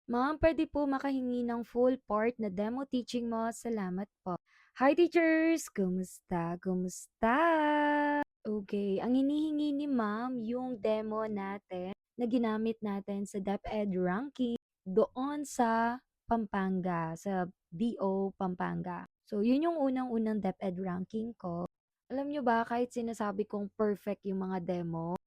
Ma'am, pwede po makahingi ng full part na demo teaching mo. Salamat po. Hi teachers! Kumusta? Kumusta? Okay, ang hinihingi ni ma'am yung demo natin na ginamit natin sa DepEd ranking doon sa Pampanga, sa DO Pampanga. So, yun yung unang-unang DepEd ranking ko. Alam nyo ba, kahit sinasabi kong perfect yung mga demo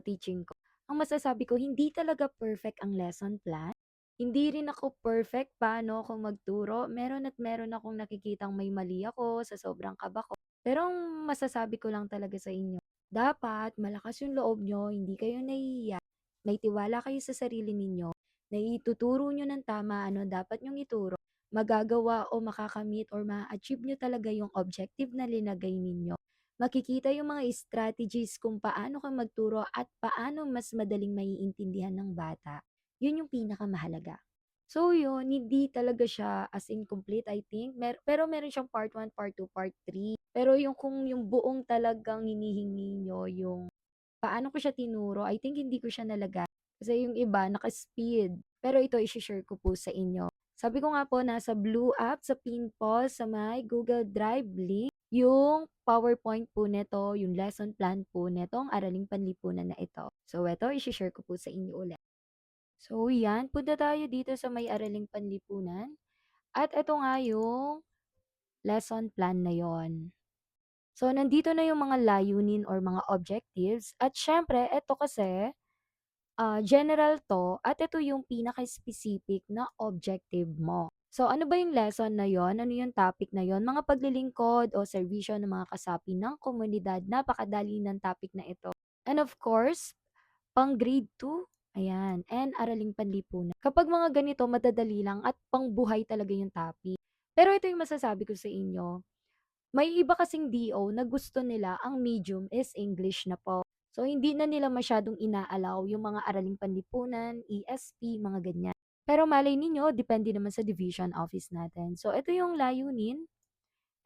teaching ko, ang masasabi ko, hindi talaga perfect ang lesson plan. Hindi rin ako perfect paano ako magturo. Meron at meron akong nakikitang may mali ako sa sobrang kaba ko. Pero ang masasabi ko lang talaga sa inyo, dapat malakas yung loob nyo, hindi kayo nahihiya, may tiwala kayo sa sarili ninyo, na ituturo nyo ng tama ano dapat nyong ituro, magagawa o makakamit or ma-achieve nyo talaga yung objective na linagay ninyo. Makikita yung mga strategies kung paano ka magturo at paano mas madaling maiintindihan ng bata. Yun yung pinakamahalaga. So yun, hindi talaga siya as in complete I think, pero meron siyang part 1, part 2, part 3. Pero yung kung yung buong talagang hinihingi niyo yung paano ko siya tinuro, I think hindi ko siya nalagay. Kasi yung iba naka-speed. Pero ito i-share ko po sa inyo. Sabi ko nga po, nasa blue app, sa pin po, sa may Google Drive link, yung PowerPoint po nito, yung lesson plan po nito, ang araling panlipunan na ito. So, ito, i-share ko po sa inyo ulit. So, yan. Punta tayo dito sa may araling panlipunan. At ito nga yung lesson plan na yon. So, nandito na yung mga layunin or mga objectives. At syempre, ito kasi, general to at ito yung pinaka-specific na objective mo. So, ano ba yung lesson na yon? Ano yung topic na yon? Mga paglilingkod o serbisyo ng mga kasapi ng komunidad. Napakadali ng topic na ito. And of course, pang grade 2, ayan, and araling panlipunan. Kapag mga ganito, madadali lang at pangbuhay talaga yung topic. Pero ito yung masasabi ko sa inyo, may iba kasing DO na gusto nila ang medium is English na po. So, hindi na nila masyadong inaalaw yung mga araling panlipunan, ESP, mga ganyan. Pero malay ninyo, depende naman sa division office natin. So, ito yung layunin,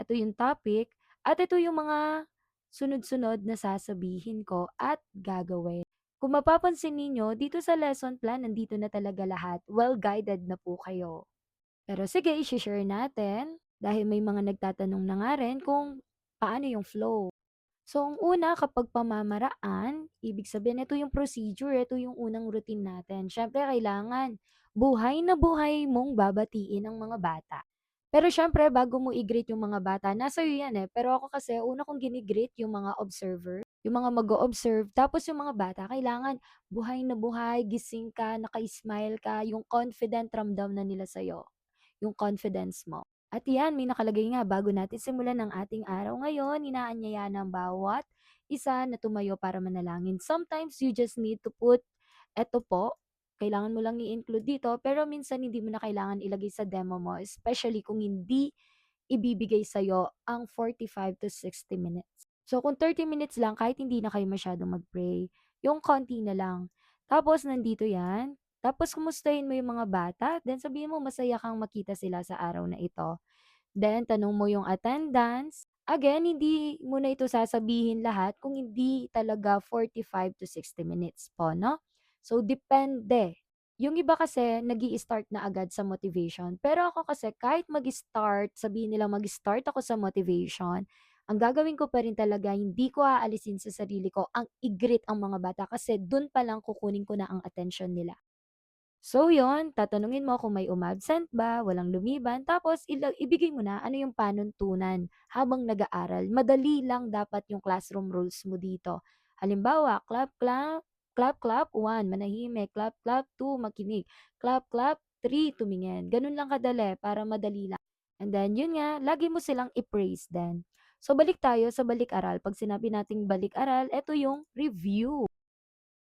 ito yung topic, at ito yung mga sunod-sunod na sasabihin ko at gagawin. Kung mapapansin ninyo, dito sa lesson plan, nandito na talaga lahat. Well-guided na po kayo. Pero sige, i-share natin dahil may mga nagtatanong na nga rin kung paano yung flow. So, ang una, kapag pamamaraan, ibig sabihin, ito yung procedure, ito yung unang routine natin. Siyempre, kailangan buhay na buhay mong babatiin ang mga bata. Pero siyempre, bago mo i-greet yung mga bata, nasa iyo yan eh. Pero ako kasi, una kong gini-greet yung mga observer, yung mga mag-o-observe. Tapos yung mga bata, kailangan buhay na buhay, gising ka, naka-smile ka, yung confident ramdam na nila sa'yo, yung confidence mo. At yan, may nakalagay nga, bago natin simulan ang ating araw ngayon, inaanyaya ng bawat isa na tumayo para manalangin. Sometimes you just need to put, eto po, kailangan mo lang i-include dito, pero minsan hindi mo na kailangan ilagay sa demo mo, especially kung hindi ibibigay sa'yo ang 45 to 60 minutes. So, kung 30 minutes lang, kahit hindi na kayo masyadong mag-pray, yung konti na lang. Tapos, nandito yan. Tapos, kumustahin mo yung mga bata. Then, sabihin mo, masaya kang makita sila sa araw na ito. Then, tanong mo yung attendance. Again, hindi mo na ito sasabihin lahat kung hindi talaga 45 to 60 minutes po, no? So, depende. Yung iba kasi, nag start na agad sa motivation. Pero ako kasi, kahit mag-start, sabihin nila mag-start ako sa motivation, ang gagawin ko pa rin talaga, hindi ko aalisin sa sarili ko ang i-greet ang mga bata kasi dun pa lang kukunin ko na ang attention nila. So yon, tatanungin mo kung may umabsent ba, walang lumiban, tapos ibigay mo na ano yung panuntunan habang nag-aaral. Madali lang dapat yung classroom rules mo dito. Halimbawa, clap, clap, clap, clap, 1, manahimik, clap, clap, 2, makinig, clap, clap, 3, tumingin. Ganun lang kadali para madali lang. And then, yun nga, lagi mo silang i-praise din. So, balik tayo sa balik-aral. Pag sinabi nating balik-aral, ito yung review.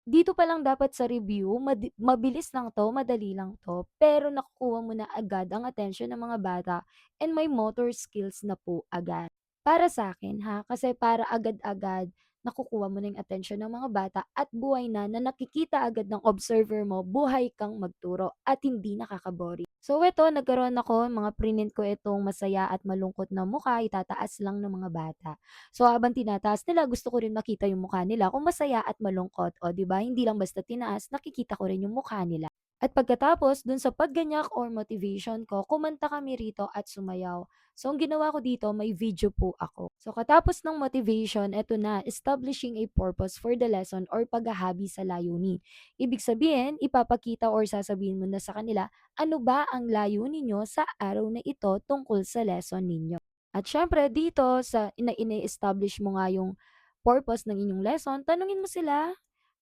Dito pa lang dapat sa review, mabilis lang 'to, madali lang 'to, pero nakukuha mo na agad ang atensyon ng mga bata and may motor skills na po agad. Para sa akin ha, kasi para agad-agad nakukuha mo na yung atensyon ng mga bata at buhay na nakikita agad ng observer mo, buhay kang magturo at hindi nakaka-boring. So eto, nagkaroon ako, mga prinint ko itong masaya at malungkot na mukha, itataas lang ng mga bata. So, habang tinataas nila, gusto ko rin makita yung mukha nila kung masaya at malungkot. O, di ba? Hindi lang basta tinaas, nakikita ko rin yung mukha nila. At pagkatapos dun sa pagganyak or motivation ko, kumanta kami rito at sumayaw. So, ang ginawa ko dito, may video po ako. So, katapos ng motivation, eto na, establishing a purpose for the lesson or paghahabi sa layunin. Ibig sabihin, ipapakita or sasabihin mo na sa kanila, ano ba ang layunin nyo sa araw na ito tungkol sa lesson ninyo. At syempre, dito, sa ina-establish mo nga yung purpose ng inyong lesson, tanungin mo sila.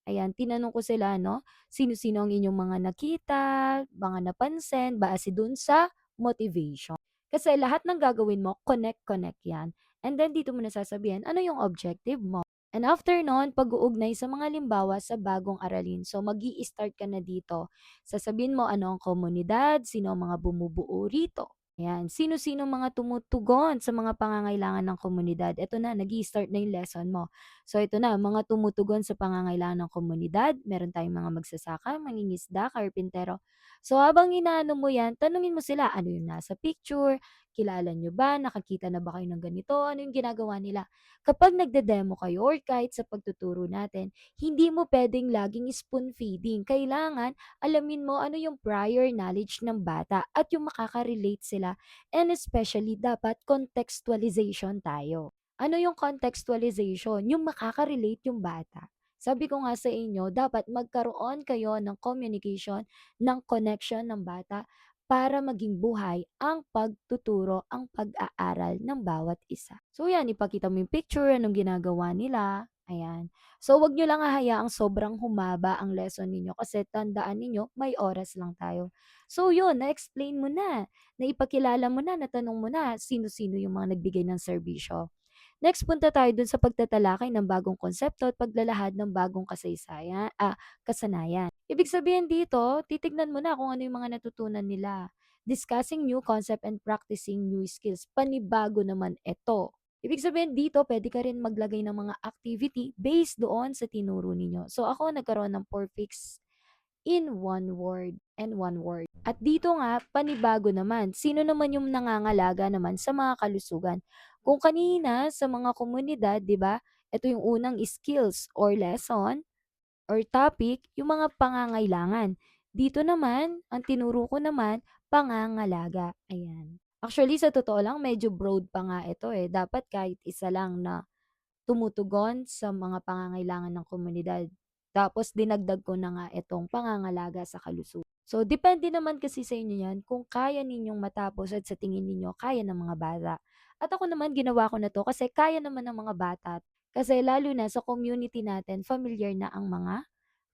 Ayan, tinanong ko sila 'no, sino-sino ang inyong mga nakita, mga napansin base dun sa motivation. Kasi lahat ng gagawin mo connect-connect 'yan. And then dito mo na sasabihin ano yung objective mo. And after nun, pag-uugnay sa mga limbawa sa bagong aralin. So mag-i-start ka na dito. Sasabihin mo ano ang komunidad, sino ang mga bumubuo rito. Ayan, sino-sino mga tumutugon sa mga pangangailangan ng komunidad. Eto na, nag-i-start na yung lesson mo. So ito na, mga tumutugon sa pangangailangan ng komunidad, meron tayong mga magsasaka, mangingisda, karpintero. So habang inaano mo yan, tanungin mo sila, ano yung nasa picture, kilala nyo ba, nakakita na ba kayo ng ganito, ano yung ginagawa nila. Kapag nagde-demo kayo or kahit sa pagtuturo natin, hindi mo pwedeng laging spoon feeding. Kailangan alamin mo ano yung prior knowledge ng bata at yung makaka-relate sila, and especially dapat contextualization tayo. Ano yung contextualization? Yung makaka-relate yung bata. Sabi ko nga sa inyo, dapat magkaroon kayo ng communication, ng connection ng bata para maging buhay ang pagtuturo, ang pag-aaral ng bawat isa. So yan, ipakita mo yung picture, anong ginagawa nila. Ayan. So wag nyo lang hahayaang sobrang humaba ang lesson ninyo kasi tandaan ninyo, may oras lang tayo. So yun, na-explain mo na, naipakilala mo na, natanong mo na sino-sino yung mga nagbigay ng serbisyo. Next, punta tayo dun sa pagtatalakay ng bagong konsepto at paglalahad ng bagong kasanayan. Ibig sabihin dito, titignan mo na kung ano yung mga natutunan nila. Discussing new concept and practicing new skills. Panibago naman ito. Ibig sabihin dito, pwede ka rin maglagay ng mga activity based doon sa tinuro ninyo. So ako nagkaroon ng perfect in one word and one word. At dito nga, panibago naman. Sino naman yung nangangalaga naman sa mga kalusugan? Kung kanina sa mga komunidad, 'di ba? Ito yung unang skills or lesson or topic, yung mga pangangailangan. Dito naman, ang tinuro ko naman, pangangalaga. Ayan. Actually, sa totoo lang, medyo broad pa nga ito eh. Dapat kahit isa lang na tumutugon sa mga pangangailangan ng komunidad. Tapos dinagdag ko na nga itong pangangalaga sa kalusugan. So, depende naman kasi sa inyo yan kung kaya ninyong matapos at sa tingin ninyo kaya ng mga bata. At ako naman ginawa ko na to kasi kaya naman ng mga bata. Kasi lalo na sa community natin, familiar na ang mga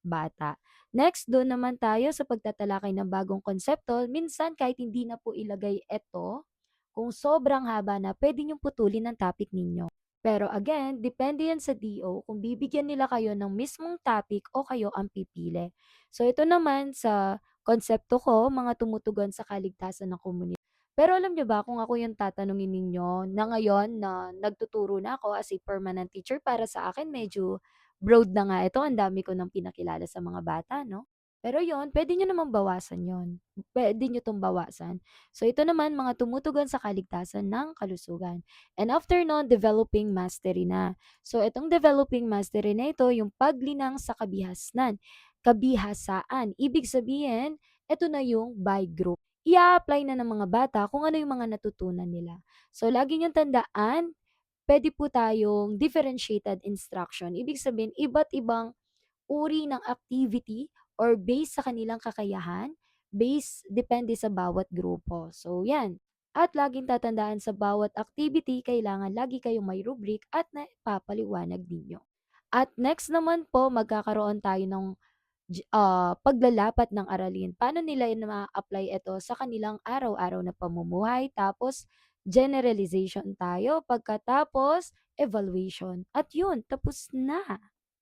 bata. Next, doon naman tayo sa pagtatalakay ng bagong konsepto. Minsan, kahit hindi na po ilagay ito, kung sobrang haba na, pwede niyong putulin ang topic ninyo. Pero again, depende yan sa DO kung bibigyan nila kayo ng mismong topic o kayo ang pipili. So ito naman sa konsepto ko, mga tumutugon sa kaligtasan ng komunidad. Pero alam niyo ba kung ako yung tatanungin ninyo na ngayon na nagtuturo na ako as a permanent teacher, para sa akin medyo broad na nga ito, ang dami ko ng pinakilala sa mga bata, no? Pero yon, pwede nyo naman bawasan yon. Pwede nyo itong bawasan. So ito naman, mga tumutugon sa kaligtasan ng kalusugan. And after nun, developing mastery na. So itong developing mastery na ito, yung paglinang sa kabihasaan. Ibig sabihin, ito na yung by group. I-apply na ng mga bata kung ano yung mga natutunan nila. So lagi nyo tandaan, pwede po tayong differentiated instruction. Ibig sabihin, iba't ibang uri ng activity or based sa kanilang kakayahan, based depende sa bawat grupo. So, yan. At laging tatandaan sa bawat activity, kailangan lagi kayong may rubric at napapaliwanag ninyo. At next naman po, magkakaroon tayo ng paglalapat ng aralin. Paano nila ma-apply ito sa kanilang araw-araw na pamumuhay? Tapos, generalization tayo. Pagkatapos, evaluation. At yun, tapos na.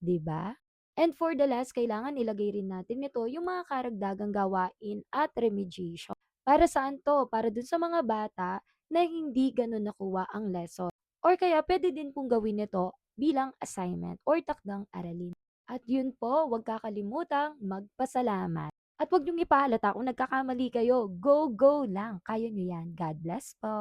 'Di ba? And for the last, kailangan ilagay rin natin nito yung mga karagdagang gawain at remediation. Para saan to? Para dun sa mga bata na hindi ganun nakuha ang lesson. Or kaya pwede din pong gawin nito bilang assignment or takdang aralin. At yun po, huwag kakalimutang magpasalamat. At huwag niyong ipahalata kung nagkakamali kayo. Go, go lang. Kaya niyo yan. God bless po.